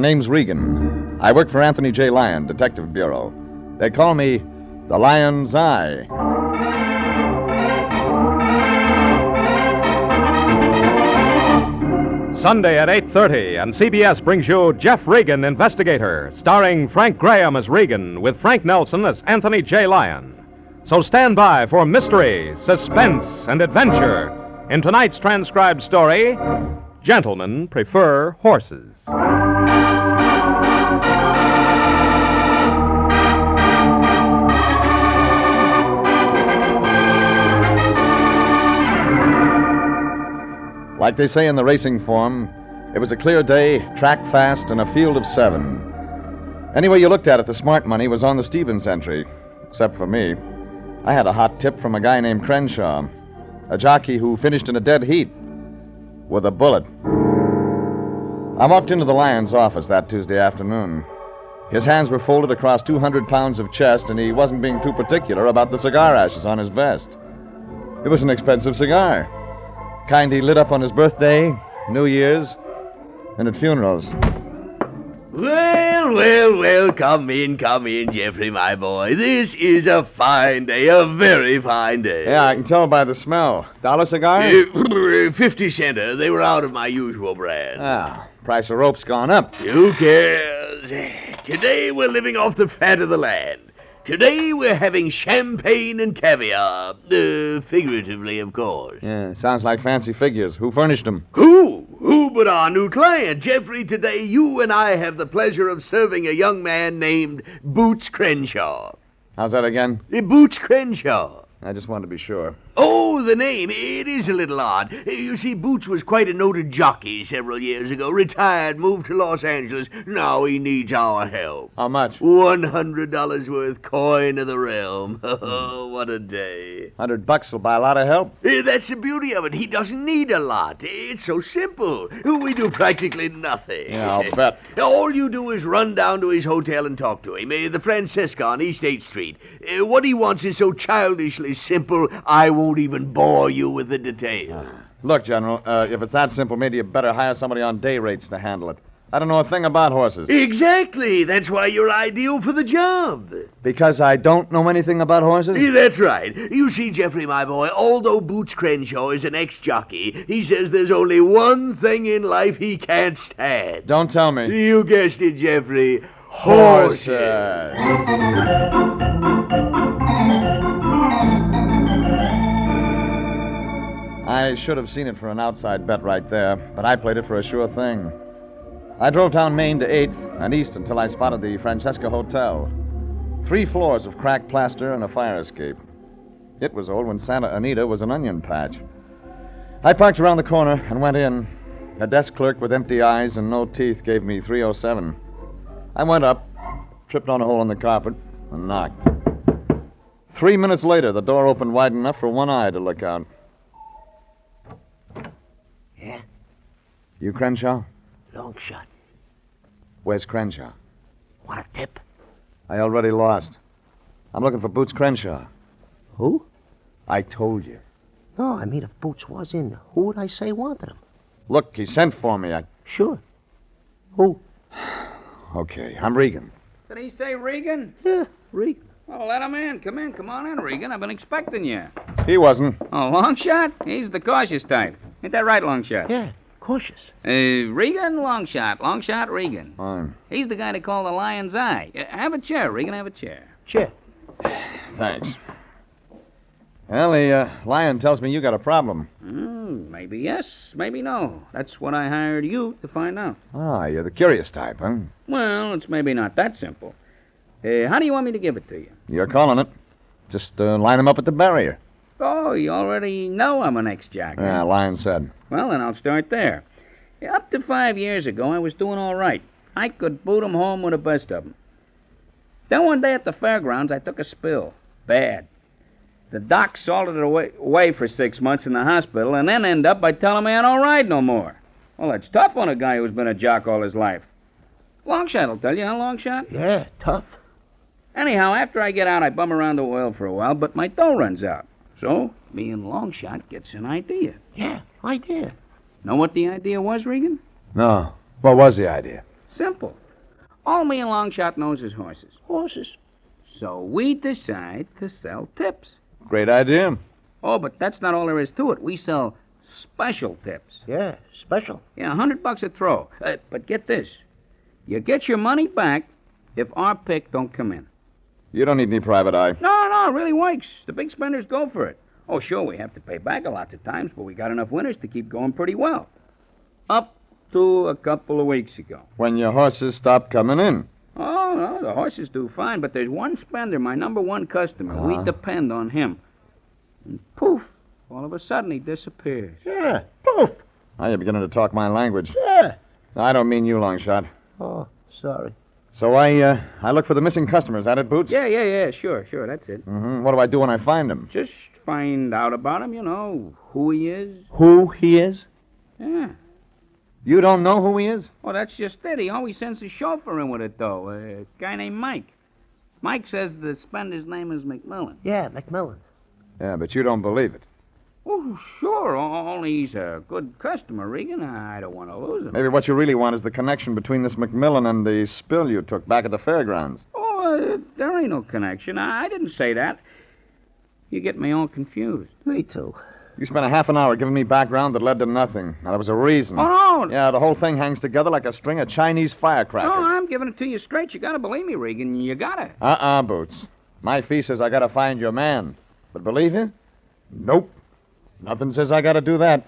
name's Regan. I work for Anthony J. Lyon, Detective Bureau. They call me the Lion's Eye. Sunday at 8:30, and CBS brings you Jeff Regan, Investigator, starring Frank Graham as Regan, with Frank Nelson as Anthony J. Lyon. So stand by for mystery, suspense, and adventure in tonight's transcribed story, Gentlemen Prefer Horses. Like they say in the racing form, it was a clear day, track fast, and a field of 7. Any way you looked at it, the smart money was on the Stevens entry, except for me. I had a hot tip from a guy named Crenshaw, a jockey who finished in a dead heat with a bullet. I walked into the Lion's office that Tuesday afternoon. His hands were folded across 200 pounds of chest, and he wasn't being too particular about the cigar ashes on his vest. It was an expensive cigar. Kind he lit up on his birthday, New Year's, and at funerals. Well, come in, Jeffrey, my boy. This is a fine day, a very fine day. Yeah, I can tell by the smell. $1 cigar? 50 center. They were out of my usual brand. Ah, price of rope's gone up. Who cares? Today we're living off the fat of the land. Today we're having champagne and caviar. Figuratively, of course. Yeah, sounds like fancy figures. Who furnished them? Who but our new client? Jeffrey, today you and I have the pleasure of serving a young man named Boots Crenshaw. How's that again? Boots Crenshaw. I just wanted to be sure. Oh, the name. It is a little odd. You see, Boots was quite a noted jockey several years ago. Retired, moved to Los Angeles. Now he needs our help. How much? $100 worth, coin of the realm. Oh, what a day. $100 will buy a lot of help. That's the beauty of it. He doesn't need a lot. It's so simple. We do practically nothing. Yeah, I'll bet. All you do is run down to his hotel and talk to him. The Francesca on East 8th Street. What he wants is so childishly simple, I won't even bore you with the details. Look, General, if it's that simple, maybe you better hire somebody on day rates to handle it. I don't know a thing about horses. Exactly. That's why you're ideal for the job. Because I don't know anything about horses? That's right. You see, Jeffrey, my boy, although Boots Crenshaw is an ex-jockey, he says there's only one thing in life he can't stand. Don't tell me. You guessed it, Jeffrey. Horses. I should have seen it for an outside bet right there, but I played it for a sure thing. I drove down Main to 8th and east until I spotted the Francesca Hotel. 3 floors of cracked plaster and a fire escape. It was old when Santa Anita was an onion patch. I parked around the corner and went in. A desk clerk with empty eyes and no teeth gave me 307. I went up, tripped on a hole in the carpet, and knocked. 3 minutes later, the door opened wide enough for one eye to look out. Yeah? You Crenshaw? Long shot. Where's Crenshaw? Want a tip? I already lost. I'm looking for Boots Crenshaw. Who? I told you. No, I mean, if Boots was in, who would I say wanted him? Look, he sent for me. Sure. Who? Okay, I'm Regan. Did he say Regan? Yeah, Regan. Oh, let him in. Come on in, Regan. I've been expecting you. He wasn't. Oh, Longshot? He's the cautious type. Ain't that right, Longshot? Yeah, cautious. Regan, Longshot, Regan. Fine. He's the guy they call the Lion's Eye. Have a chair, Regan, have a chair. Chair. Thanks. Well, the Lion tells me you got a problem. Maybe yes, maybe no. That's what I hired you to find out. Ah, you're the curious type, huh? Well, it's maybe not that simple. How do you want me to give it to you? You're calling it. Just line him up at the barrier. Oh, you already know I'm an ex-jockey. Yeah, Lion said. Well, then I'll start there. Up to 5 years ago, I was doing all right. I could boot 'em home with the best of 'em. Then one day at the fairgrounds, I took a spill. Bad. The doc salted it away for 6 months in the hospital and then ended up by telling me I don't ride no more. Well, that's tough on a guy who's been a jock all his life. Longshot will tell you, huh, Longshot? Yeah, tough. Anyhow, after I get out, I bum around the oil for a while, but my dough runs out. So, me and Longshot gets an idea. Yeah, idea. Know what the idea was, Regan? No. What was the idea? Simple. All me and Longshot knows is horses. Horses? So we decide to sell tips. Great idea. Oh, but that's not all there is to it. We sell special tips. Yeah, special. Yeah, $100 a throw. But get this. You get your money back if our pick don't come in. You don't need any private eye. No, it really works. The big spenders go for it. Oh, sure, we have to pay back a lot of times, but we got enough winners to keep going pretty well. Up to a couple of weeks ago. When your horses stop coming in. Oh, no, the horses do fine, but there's one spender, my number one customer. We depend on him. And poof, all of a sudden he disappears. Yeah, poof. Now you're beginning to talk my language. Yeah. I don't mean you, Longshot. Oh, sorry. So I look for the missing customers, that it, Boots? Yeah, sure, that's it. Mm-hmm. What do I do when I find him? Just find out about him, who he is. Who he is? Yeah. You don't know who he is? Oh, that's just it. He always sends a chauffeur in with it, though. A guy named Mike. Mike says the spender's name is McMillan. Yeah, McMillan. Yeah, but you don't believe it. Oh, sure. Only he's a good customer, Regan. I don't want to lose him. Maybe what you really want is the connection between this McMillan and the spill you took back at the fairgrounds. Oh, there ain't no connection. I didn't say that. You get me all confused. Me too. You spent a half an hour giving me background that led to nothing. Now, there was a reason. Oh, no. Yeah, the whole thing hangs together like a string of Chinese firecrackers. No, I'm giving it to you straight. You gotta believe me, Regan. You gotta. Boots. My fee says I gotta find your man. But believe you? Nope. Nothing says I gotta do that.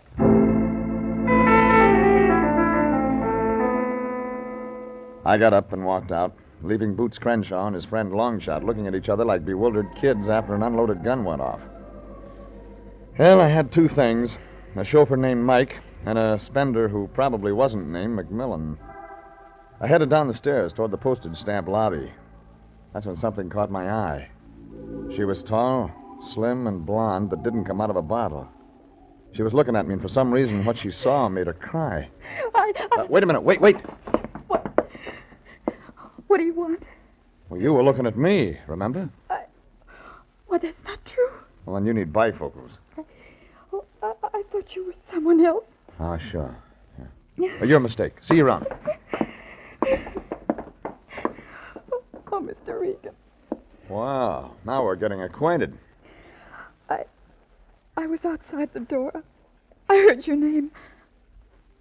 I got up and walked out, leaving Boots Crenshaw and his friend Longshot looking at each other like bewildered kids after an unloaded gun went off. Well, I had two things. A chauffeur named Mike and a spender who probably wasn't named McMillan. I headed down the stairs toward the postage stamp lobby. That's when something caught my eye. She was tall, slim, and blonde, but didn't come out of a bottle. She was looking at me, and for some reason, what she saw made her cry. Wait a minute. Wait. What do you want? Well, you were looking at me, remember? Well, that's not true. Well, then you need bifocals. I thought you were someone else. Ah, sure. Yeah. Well, your mistake. See you around. Oh, Mr. Regan. Wow. Now we're getting acquainted. I was outside the door. I heard your name.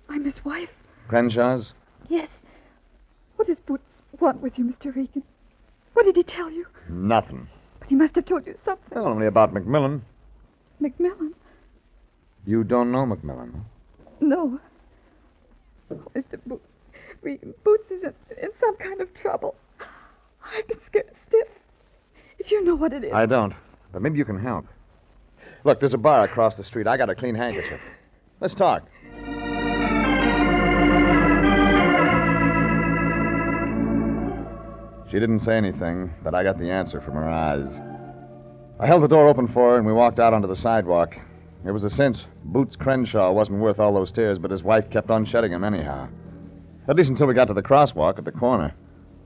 I'm his wife. Crenshaw's? Yes. What does Boots want with you, Mr. Regan? What did he tell you? Nothing. But he must have told you something. Well, only about McMillan. McMillan? You don't know McMillan? No. Oh, Mr. Regan, Boots is in some kind of trouble. I've been scared stiff. If you know what it is. I don't, but maybe you can help. Look, there's a bar across the street. I got a clean handkerchief. Let's talk. She didn't say anything, but I got the answer from her eyes. I held the door open for her, and we walked out onto the sidewalk. It was a cinch. Boots Crenshaw wasn't worth all those tears, but his wife kept on shedding him anyhow. At least until we got to the crosswalk at the corner.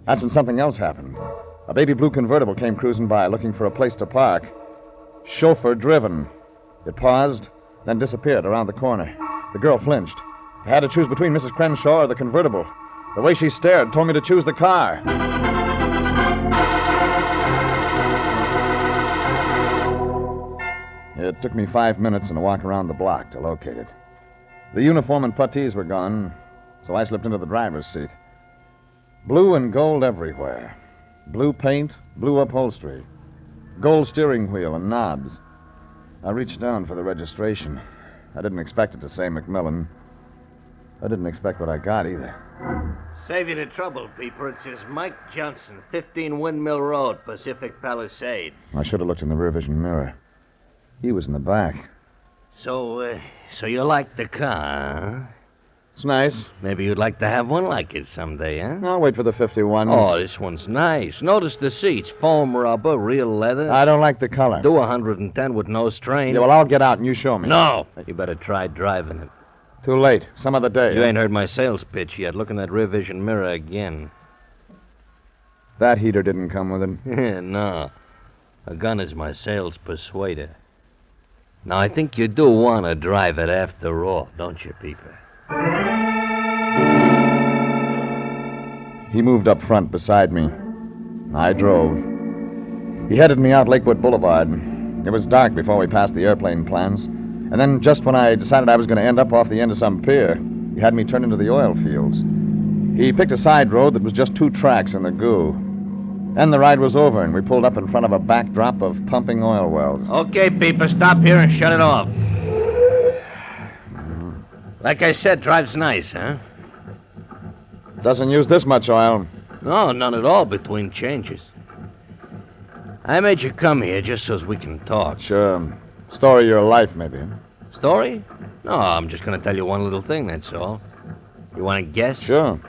That's when something else happened. A baby blue convertible came cruising by, looking for a place to park. Chauffeur driven. It paused, then disappeared around the corner. The girl flinched. I had to choose between Mrs. Crenshaw or the convertible. The way she stared told me to choose the car. It took me 5 minutes and a walk around the block to locate it. The uniform and puttees were gone, so I slipped into the driver's seat. Blue and gold everywhere. Blue paint, blue upholstery. Gold steering wheel and knobs. I reached down for the registration. I didn't expect it to say McMillan. I didn't expect what I got either. Save you the trouble, Peeper. It says Mike Johnson, 15 Windmill Road, Pacific Palisades. I should have looked in the rear vision mirror. He was in the back. So you like the car, huh? It's nice. Maybe you'd like to have one like it someday, huh? I'll wait for the 51. Oh, this one's nice. Notice the seats. Foam rubber, real leather. I don't like the color. Do 110 with no strain. Yeah, well, I'll get out and you show me. No. You better try driving it. Too late. Some other day. You ain't heard my sales pitch yet. Look in that rear vision mirror again. That heater didn't come with it. No. A gun is my sales persuader. Now, I think you do want to drive it after all, don't you, Peeper? He moved up front beside me. I drove. He headed me out Lakewood Boulevard. It was dark before we passed the airplane plants. And then just when I decided I was going to end up off the end of some pier, he had me turn into the oil fields. He picked a side road that was just 2 tracks in the goo. Then the ride was over, and we pulled up in front of a backdrop of pumping oil wells. Okay, Peeper, stop here and shut it off. Like I said, drive's nice, huh? Doesn't use this much oil. No, none at all between changes. I made you come here just so as we can talk. Sure. Story of your life, maybe. Story? No, I'm just going to tell you one little thing, that's all. You want to guess? Sure.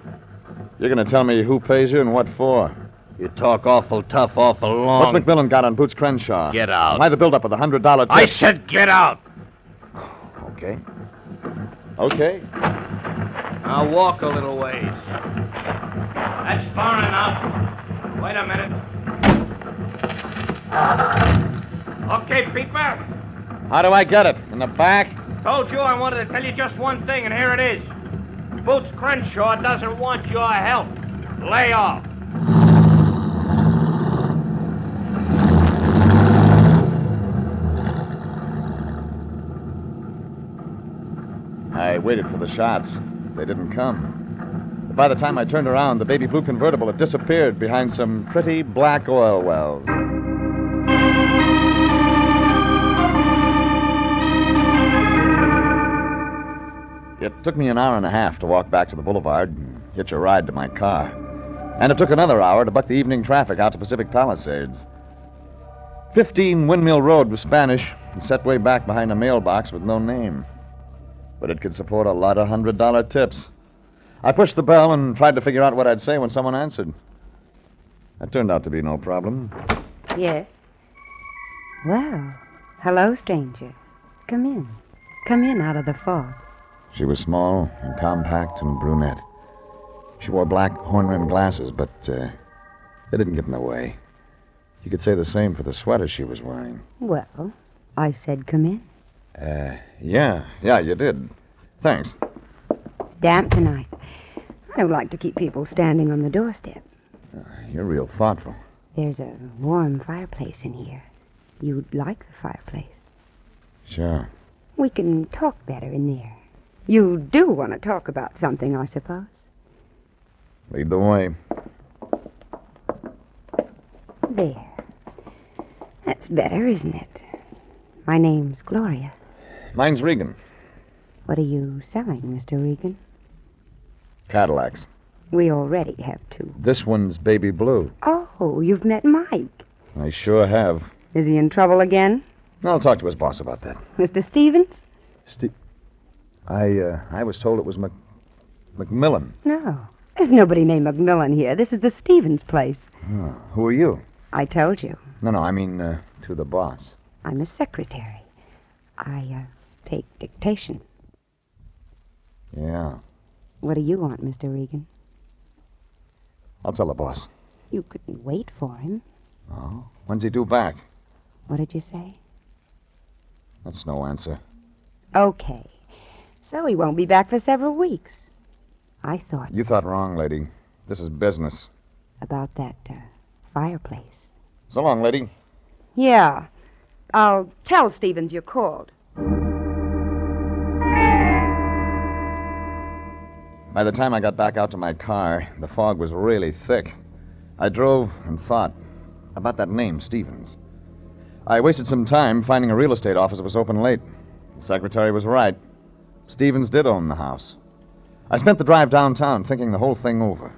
You're going to tell me who pays you and what for. You talk awful tough, awful long. What's McMillan got on Boots Crenshaw? Get out. Why the build-up of the $100 tip? I said get out! Okay. Okay. Now walk a little ways. That's far enough. Wait a minute. Okay, Peeper. How do I get it? In the back? Told you I wanted to tell you just one thing, and here it is. Boots Crenshaw doesn't want your help. Lay off. I waited for the shots. They didn't come. But by the time I turned around, the baby blue convertible had disappeared behind some pretty black oil wells. It took me an hour and a half to walk back to the boulevard and hitch a ride to my car. And it took another hour to buck the evening traffic out to Pacific Palisades. 15 Windmill Road was Spanish and set way back behind a mailbox with no name. But it could support a lot of $100 tips. I pushed the bell and tried to figure out what I'd say when someone answered. That turned out to be no problem. Yes. Well, hello, stranger. Come in. Come in out of the fog. She was small and compact and brunette. She wore black horn-rimmed glasses, but they didn't get in the way. You could say the same for the sweater she was wearing. Well, I said come in. Yeah, you did. Thanks. It's damp tonight. I don't like to keep people standing on the doorstep. You're real thoughtful. There's a warm fireplace in here. You'd like the fireplace. Sure. We can talk better in there. You do want to talk about something, I suppose. Lead the way. There. That's better, isn't it? My name's Gloria. Mine's Regan. What are you selling, Mr. Regan? Cadillacs. We already have 2. This one's baby blue. Oh, you've met Mike. I sure have. Is he in trouble again? I'll talk to his boss about that. Mr. Stevens? I was told it was McMillan. No. There's nobody named McMillan here. This is the Stevens place. Oh, who are you? I told you. No, I mean, to the boss. I'm a secretary. I take dictation. Yeah. What do you want, Mr. Regan? I'll tell the boss. You couldn't wait for him. Oh? When's he due back? What did you say? That's no answer. Okay. So he won't be back for several weeks. I thought... You thought wrong, lady. This is business. About that fireplace. So long, lady. Yeah. I'll tell Stevens you called. By the time I got back out to my car, the fog was really thick. I drove and thought about that name, Stevens. I wasted some time finding a real estate office that was open late. The secretary was right. Stevens did own the house. I spent the drive downtown thinking the whole thing over.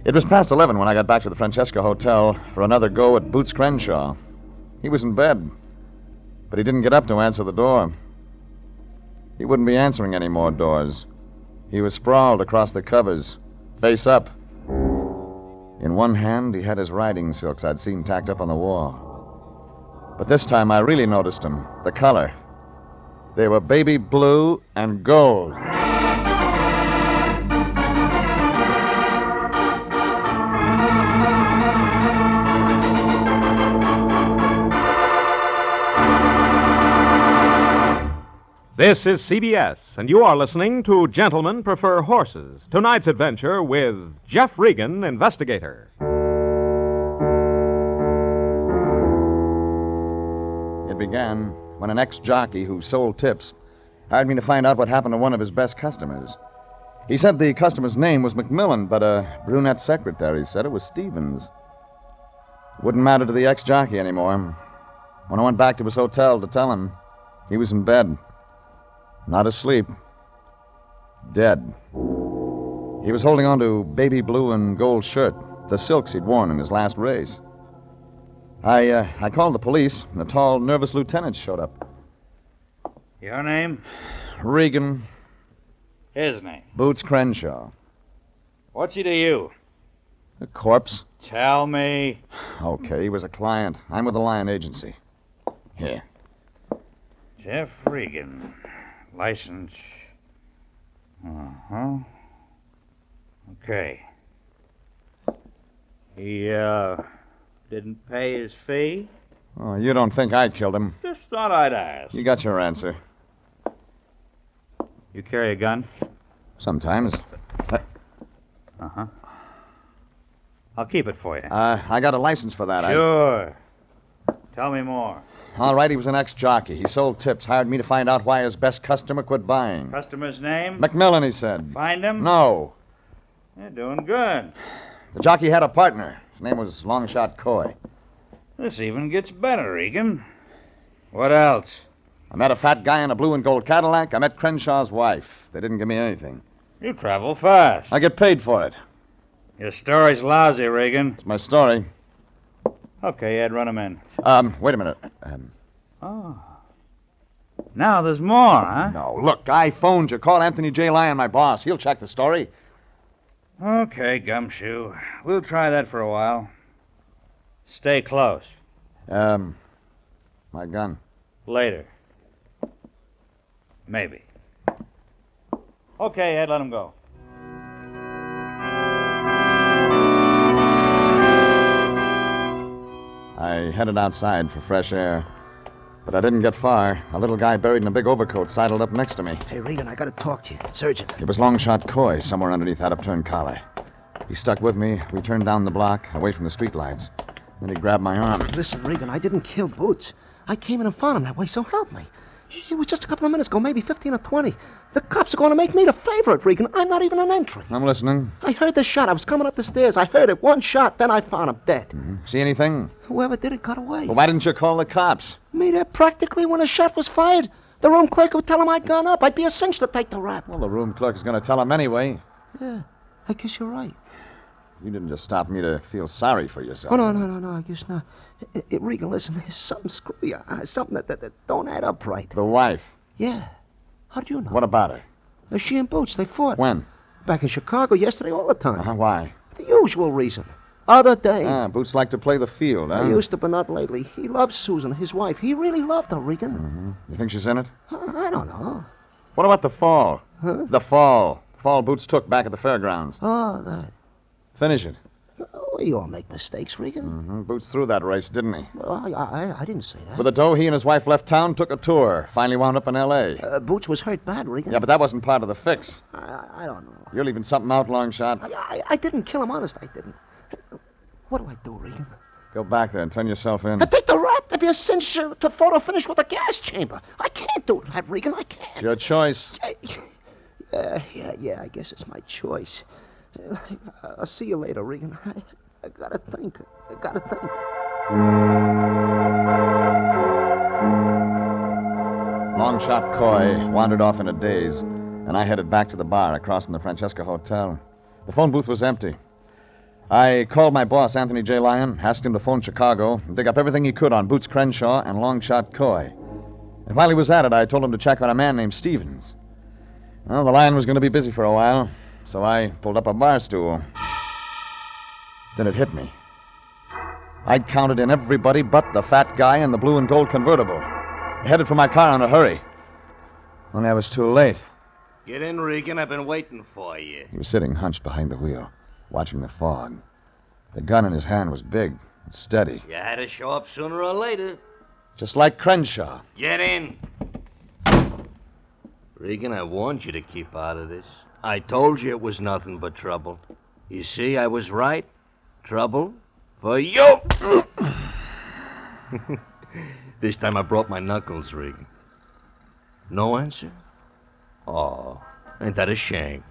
It was past 11 when I got back to the Francesca Hotel for another go at Boots Crenshaw. He was in bed, but he didn't get up to answer the door. He wouldn't be answering any more doors. He was sprawled across the covers, face up. In one hand, he had his riding silks I'd seen tacked up on the wall. But this time I really noticed them, the color. They were baby blue and gold. This is CBS, and you are listening to Gentlemen Prefer Horses. Tonight's adventure with Jeff Regan, Investigator. It began when an ex-jockey who sold tips hired me to find out what happened to one of his best customers. He said the customer's name was McMillan, but a brunette secretary said it was Stevens. Wouldn't matter to the ex-jockey anymore. When I went back to his hotel to tell him, he was in bed. Not asleep. Dead. He was holding on to baby blue and gold shirt, the silks he'd worn in his last race. I called the police, and a tall, nervous lieutenant showed up. Your name? Regan. His name? Boots Crenshaw. What's he to you? A corpse. Tell me. Okay, he was a client. I'm with the Lyon agency. Here. Jeff Regan. License. Uh-huh. Okay. He, didn't pay his fee? Oh, you don't think I killed him? Just thought I'd ask. You got your answer. You carry a gun? Sometimes. Uh-huh. I'll keep it for you. I got a license for that. Sure. Tell me more. All right, he was an ex-jockey. He sold tips, hired me to find out why his best customer quit buying. Customer's name? McMillan, he said. Find him? No. You're doing good. The jockey had a partner. His name was Longshot Coy. This even gets better, Regan. What else? I met a fat guy in a blue and gold Cadillac. I met Crenshaw's wife. They didn't give me anything. You travel fast. I get paid for it. Your story's lousy, Regan. It's my story. Okay, Ed, run him in. Wait a minute. Oh. Now there's more, huh? No, look, I phoned you. Call Anthony J. Lyon, my boss. He'll check the story. Okay, Gumshoe. We'll try that for a while. Stay close. My gun. Later. Maybe. Okay, Ed, let him go. I headed outside for fresh air. But I didn't get far. A little guy buried in a big overcoat sidled up next to me. Hey, Regan, I gotta talk to you. It's urgent. It was Longshot Coy, somewhere underneath that upturned collar. He stuck with me. We turned down the block, away from the streetlights. Then he grabbed my arm. Listen, Regan, I didn't kill Boots. I came in and found him that way, so help me. It was just a couple of minutes ago, maybe 15 or 20. The cops are going to make me the favorite, Regan. I'm not even an entry. I'm listening. I heard the shot. I was coming up the stairs. I heard it. One shot, then I found him dead. Mm-hmm. See anything? Whoever did it got away. Well, why didn't you call the cops? Me there practically when a shot was fired. The room clerk would tell him I'd gone up. I'd be a cinch to take the rap. Well, the room clerk is going to tell him anyway. Yeah, I guess you're right. You didn't just stop me to feel sorry for yourself. Oh, no, I guess not. Regan, listen, there's something screwy. Something that don't add up right. The wife? Yeah. How do you know? What about her? She and Boots, they fought. When? Back in Chicago yesterday all the time. Why? The usual reason. Other day. Boots like to play the field, huh? He used to, but not lately. He loves Susan, his wife. He really loved her, Regan. Mm-hmm. You think she's in it? I don't know. What about the fall? Huh? The fall. Fall Boots took back at the fairgrounds. Oh, that. Finish it. We all make mistakes, Regan. Mm-hmm. Boots threw that race, didn't he? Well, I didn't say that. With the dough, he and his wife left town, took a tour, finally wound up in L.A. Boots was hurt bad, Regan. Yeah, but that wasn't part of the fix. I don't know. You're leaving something out, Longshot. I didn't kill him, honest, I didn't. What do I do, Regan? Go back there and turn yourself in. I take the rap. It'd be a cinch to photo finish with a gas chamber. I can't do that, Regan. I can't. It's your choice. Yeah, I guess it's my choice. I'll see you later, Regan. I gotta think. Longshot Coy wandered off in a daze, and I headed back to the bar across from the Francesca Hotel. The phone booth was empty. I called my boss, Anthony J. Lyon, asked him to phone Chicago and dig up everything he could on Boots Crenshaw and Longshot Coy. And while he was at it, I told him to check on a man named Stevens. Well, the Lion was going to be busy for a while, so I pulled up a bar stool. Then it hit me. I'd counted in everybody but the fat guy in the blue and gold convertible. I headed for my car in a hurry. Only I was too late. Get in, Regan. I've been waiting for you. He was sitting hunched behind the wheel, watching the fog. The gun in his hand was big and steady. You had to show up sooner or later. Just like Crenshaw. Get in. Regan, I warned you to keep out of this. I told you it was nothing but trouble. You see, I was right. Trouble for you! This time I brought my knuckles, Regan. No answer? Oh, ain't that a shame?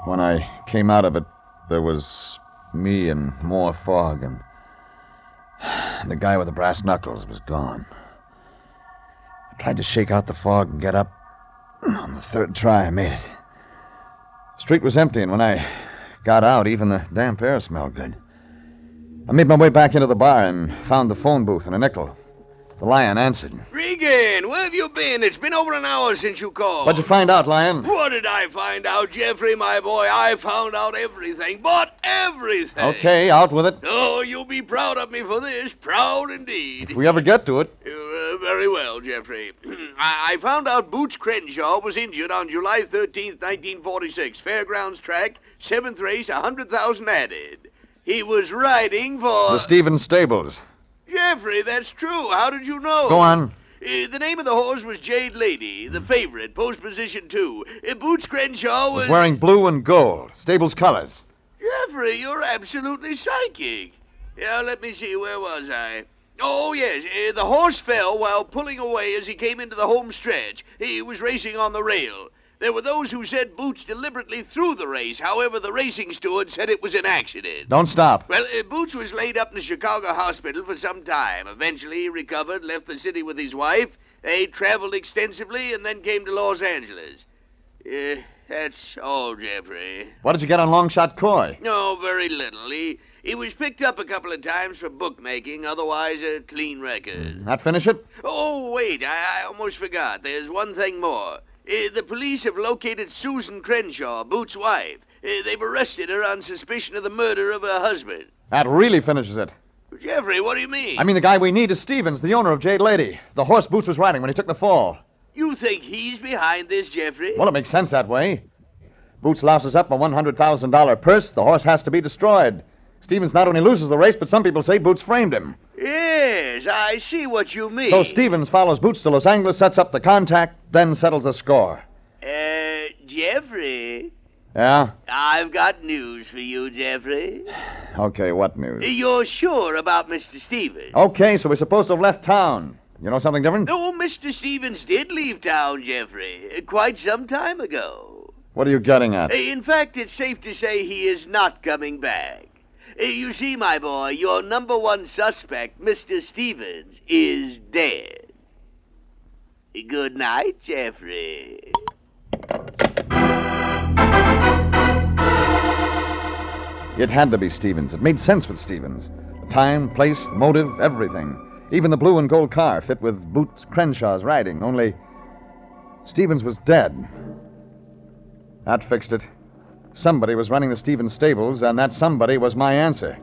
When I came out of it, there was me and more fog, and the guy with the brass knuckles was gone. I tried to shake out the fog and get up. On the third try, I made it. The street was empty, and when I got out, even the damp air smelled good. I made my way back into the bar and found the phone booth and a nickel. The Lyon answered. Regan, where have you been? It's been over an hour since you called. What'd you find out, Lyon? What did I find out, Jeffrey, my boy? I found out everything, but everything. Okay, out with it. Oh, you'll be proud of me for this. Proud indeed. If we ever get to it. Very well, Jeffrey. I found out Boots Crenshaw was injured on July 13th, 1946. Fairgrounds track, 7th race, 100,000 added. He was riding for... The Stevens Stables. Jeffrey, that's true. How did you know? Go on. The name of the horse was Jade Lady, the favorite, post position 2. Boots Crenshaw was... wearing blue and gold. Stables colors. Jeffrey, you're absolutely psychic. Yeah, let me see, where was I? Oh, yes, the horse fell while pulling away as he came into the home stretch. He was racing on the rail. There were those who said Boots deliberately threw the race. However, the racing steward said it was an accident. Don't stop. Well, Boots was laid up in the Chicago hospital for some time. Eventually, he recovered, left the city with his wife. They traveled extensively and then came to Los Angeles. That's all, Jeffrey. What did you get on Longshot Coy? No, very little. He was picked up a couple of times for bookmaking, otherwise a clean record. That finish it? Oh, wait, I almost forgot. There's one thing more. The police have located Susan Crenshaw, Boots' wife. They've arrested her on suspicion of the murder of her husband. That really finishes it. Jeffrey, what do you mean? I mean, the guy we need is Stevens, the owner of Jade Lady. The horse Boots was riding when he took the fall. You think he's behind this, Jeffrey? Well, it makes sense that way. Boots louses up a $100,000 purse. The horse has to be destroyed. Stevens not only loses the race, but some people say Boots framed him. Yes, I see what you mean. So Stevens follows Boots to Los Angeles, sets up the contact, then settles the score. Jeffrey? Yeah? I've got news for you, Jeffrey. Okay, what news? You're sure about Mr. Stevens? Okay, so we're supposed to have left town. You know something different? No, Mr. Stevens did leave town, Jeffrey, quite some time ago. What are you getting at? In fact, it's safe to say he is not coming back. You see, my boy, your number one suspect, Mr. Stevens, is dead. Good night, Jeffrey. It had to be Stevens. It made sense with Stevens. The time, place, the motive, everything. Even the blue and gold car fit with Boots Crenshaw's riding, only Stevens was dead. That fixed it. Somebody was running the Stevens stables, and that somebody was my answer.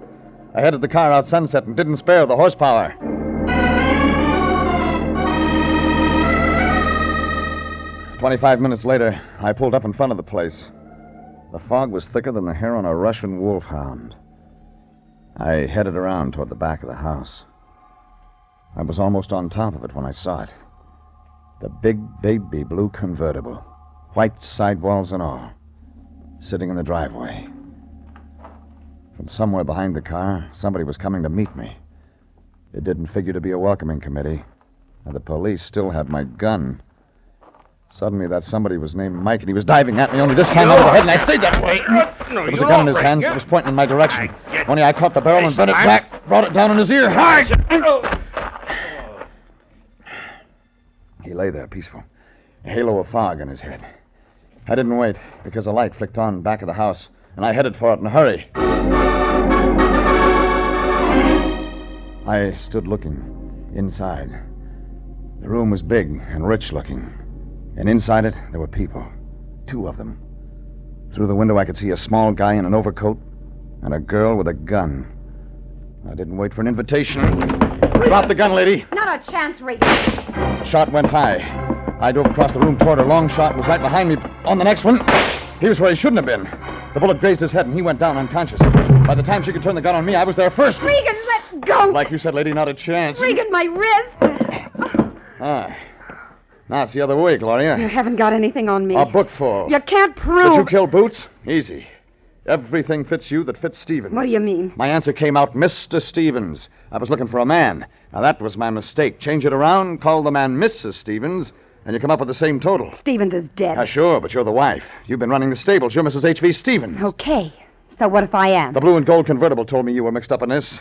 I headed the car out Sunset and didn't spare the horsepower. "25 minutes later, I pulled up in front of the place. The fog was thicker than the hair on a Russian wolfhound. I headed around toward the back of the house. I was almost on top of it when I saw it. The big baby blue convertible, white sidewalls and all, sitting in the driveway. From somewhere behind the car, somebody was coming to meet me. It didn't figure to be a welcoming committee, and the police still had my gun. Suddenly, that somebody was named Mike, and he was diving at me, only this time I was ahead, and I stayed that way. There was a gun in his hands. It was pointing in my direction. Only I caught the barrel and bent it back, brought it down in his ear. He lay there, peaceful, a halo of fog in his head. I didn't wait, because a light flicked on back of the house, and I headed for it in a hurry. I stood looking inside. The room was big and rich-looking, and inside it there were people, 2 of them. Through the window I could see a small guy in an overcoat and a girl with a gun. I didn't wait for an invitation. Drop the gun, lady. Not a chance, Regan. Shot went high. I drove across the room toward her. Long shot was right behind me. On the next one, he was where he shouldn't have been. The bullet grazed his head, and he went down unconscious. By the time she could turn the gun on me, I was there first. Regan, let go! Like you said, lady, not a chance. Regan, my wrist! Ah. Now it's the other way, Gloria. You haven't got anything on me. A book full. You can't prove... Did you kill Boots? Easy. Everything fits you that fits Stevens. What do you mean? My answer came out, Mr. Stevens. I was looking for a man. Now, that was my mistake. Change it around, call the man Mrs. Stevens, and you come up with the same total. Stevens is dead. Sure, but you're the wife. You've been running the stables. You're Mrs. H.V. Stevens. Okay. So what if I am? The blue and gold convertible told me you were mixed up in this.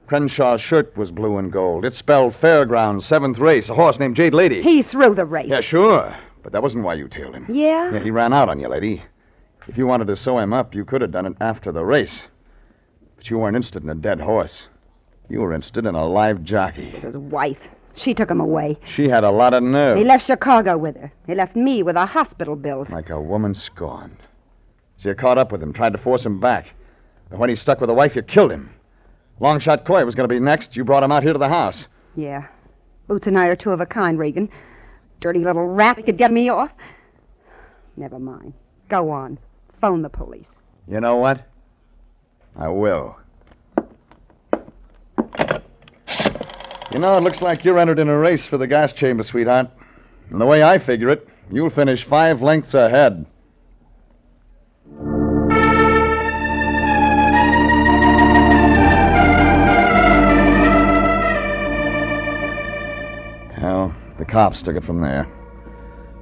Crenshaw's shirt was blue and gold. It spelled Fairgrounds, 7th race, a horse named Jade Lady. He threw the race. Yeah, sure. But that wasn't why you tailed him. Yeah? Yeah, he ran out on you, lady. If you wanted to sew him up, you could have done it after the race. But you weren't interested in a dead horse. You were interested in a live jockey. It was his wife. She took him away. She had a lot of nerve. He left Chicago with her. He left me with our hospital bills. Like a woman scorned. So you caught up with him, tried to force him back. But when he stuck with a wife, you killed him. Longshot Coy was going to be next. You brought him out here to the house. Yeah. Boots and I are two of a kind, Regan. Dirty little rat that could get me off. Never mind. Go on. Phone the police. You know what? I will. You know, it looks like you're entered in a race for the gas chamber, sweetheart. And the way I figure it, you'll finish 5 lengths ahead. Well, the cops took it from there.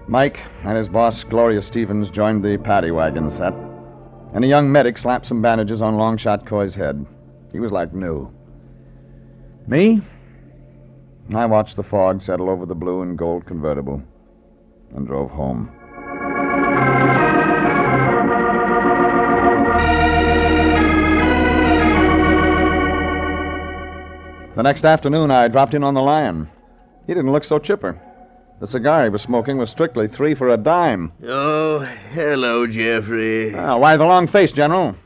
Mike and his boss, Gloria Stevens, joined the paddy wagon set. And a young medic slapped some bandages on Longshot Coy's head. He was like new. Me? I watched the fog settle over the blue and gold convertible and drove home. The next afternoon, I dropped in on the Lion. He didn't look so chipper. The cigar he was smoking was strictly 3 for a dime. Oh, hello, Jeffrey. Why the long face, General?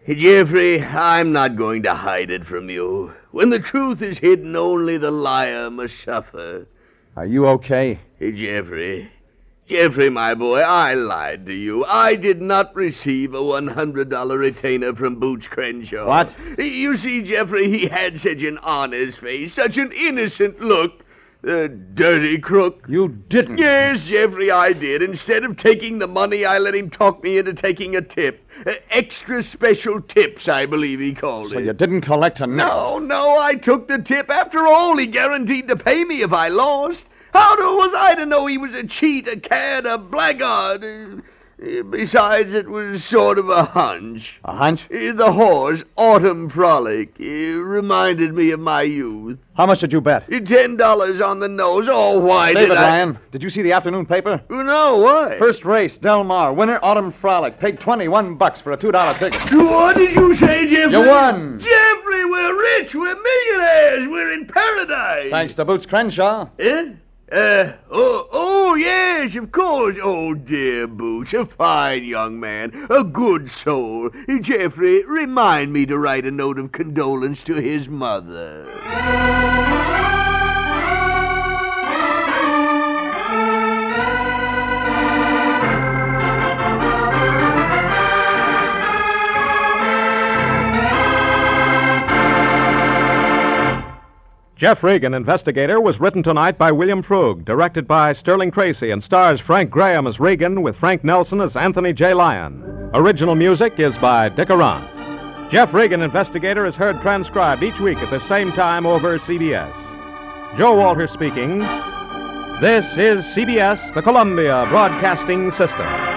Hey, Jeffrey, I'm not going to hide it from you. When the truth is hidden, only the liar must suffer. Are you okay? Hey, Jeffrey. Jeffrey, my boy, I lied to you. I did not receive a $100 retainer from Boots Crenshaw. What? You see, Jeffrey, he had such an honest face, such an innocent look. The dirty crook. You didn't. Yes, Jeffrey, I did. Instead of taking the money, I let him talk me into taking a tip. Extra special tips, I believe he called it. So you didn't collect a nickel? No, I took the tip. After all, he guaranteed to pay me if I lost. How was I to know he was a cheat, a cad, a blackguard? Besides, it was sort of a hunch. A hunch? The horse, Autumn Frolic, reminded me of my youth. How much did you bet? $10 on the nose. Oh, why Save did it, I... Lyon. Did you see the afternoon paper? No, why? First race, Del Mar. Winner, Autumn Frolic. Paid $21 for a $2 ticket. What did you say, Jeffrey? You won. Jeffrey, we're rich. We're millionaires. We're in paradise. Thanks to Boots Crenshaw. Yes, of course. Oh, dear Boots, a fine young man, a good soul. Jeffrey, remind me to write a note of condolence to his mother. Jeff Regan, Investigator, was written tonight by William Froug, directed by Sterling Tracy, and stars Frank Graham as Regan with Frank Nelson as Anthony J. Lyon. Original music is by Dick Arant. Jeff Regan, Investigator, is heard transcribed each week at the same time over CBS. Joe Walter speaking. This is CBS, the Columbia Broadcasting System.